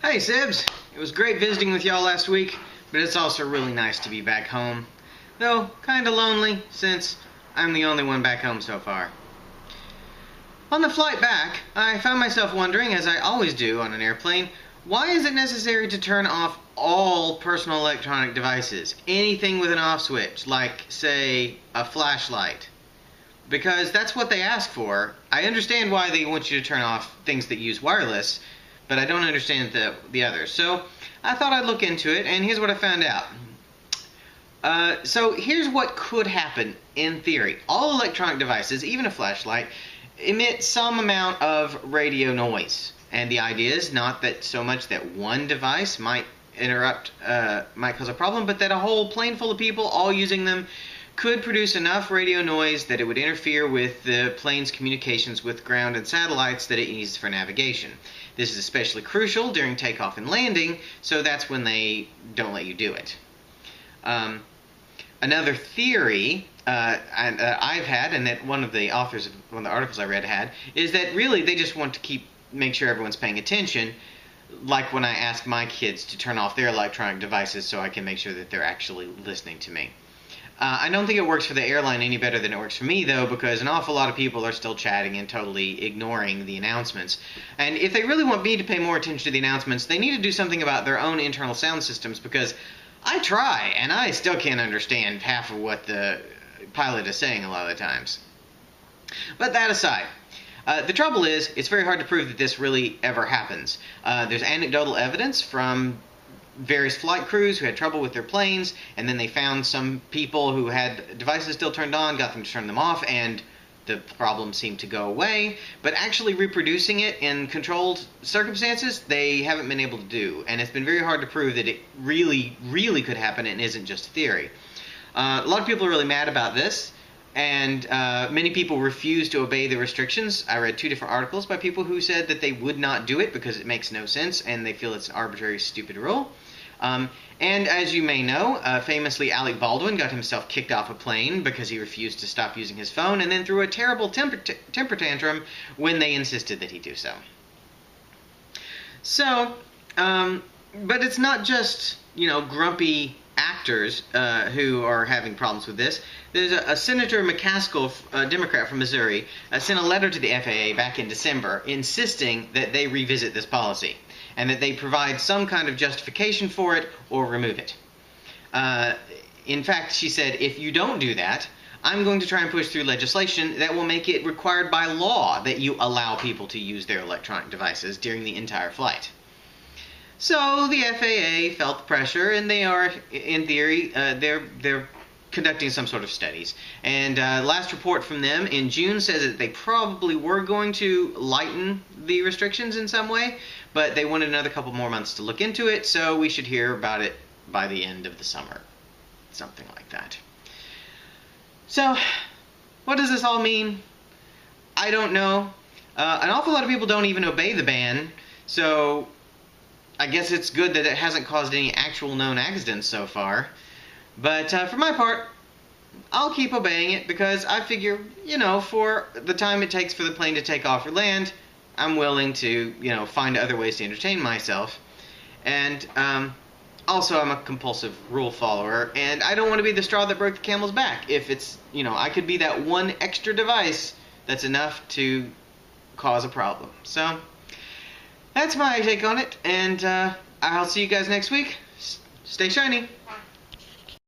Hey Sibs, it was great visiting with y'all last week, but it's also really nice to be back home. Though, kinda lonely, since I'm the only one back home so far. On the flight back, I found myself wondering, as I always do on an airplane, why is it necessary to turn off all personal electronic devices? Anything with an off switch, like, say, a flashlight. Because that's what they ask for. I understand why they want you to turn off things that use wireless, but I don't understand the others. So I thought I'd look into it, and here's what I found out. So here's what could happen in theory. All electronic devices, even a flashlight, emit some amount of radio noise. And the idea is not that so much that one device might might cause a problem, but that a whole plane full of people all using them could produce enough radio noise that it would interfere with the plane's communications with ground and satellites that it needs for navigation. This is especially crucial during takeoff and landing, so that's when they don't let you do it. Another theory I've had, and that one of the authors of one of the articles I read had, is that really they just want to make sure everyone's paying attention, like when I ask my kids to turn off their electronic devices so I can make sure that they're actually listening to me. I don't think it works for the airline any better than it works for me, though, because an awful lot of people are still chatting and totally ignoring the announcements. And if they really want me to pay more attention to the announcements, they need to do something about their own internal sound systems, because I try, and I still can't understand half of what the pilot is saying a lot of the times. But that aside, the trouble is, it's very hard to prove that this really ever happens. There's anecdotal evidence from various flight crews who had trouble with their planes, and then they found some people who had devices still turned on, got them to turn them off, and the problem seemed to go away. But actually reproducing it in controlled circumstances, they haven't been able to do, and it's been very hard to prove that it really, really could happen and isn't just a theory. A lot of people are really mad about this, and many people refuse to obey the restrictions. I read 2 different articles by people who said that they would not do it because it makes no sense, and they feel it's an arbitrary, stupid rule. And as you may know, famously Alec Baldwin got himself kicked off a plane because he refused to stop using his phone, and then threw a terrible temper tantrum when they insisted that he do so. So, but it's not just, grumpy actors who are having problems with this. There's a Senator McCaskill, a Democrat from Missouri, sent a letter to the FAA back in December insisting that they revisit this policy, and that they provide some kind of justification for it or remove it. In fact, she said, if you don't do that, I'm going to try and push through legislation that will make it required by law that you allow people to use their electronic devices during the entire flight. So the FAA felt the pressure, and they are, in theory, they're conducting some sort of studies. And last report from them in June says that they probably were going to lighten the restrictions in some way, but they wanted another couple more months to look into it, so we should hear about it by the end of the summer. Something like that. So, what does this all mean? I don't know. An awful lot of people don't even obey the ban, so I guess it's good that it hasn't caused any actual known accidents so far. But for my part, I'll keep obeying it because I figure, for the time it takes for the plane to take off or land, I'm willing to, find other ways to entertain myself. And also, I'm a compulsive rule follower, and I don't want to be the straw that broke the camel's back. If it's, I could be that one extra device that's enough to cause a problem. So, that's my take on it, and I'll see you guys next week. Stay shiny.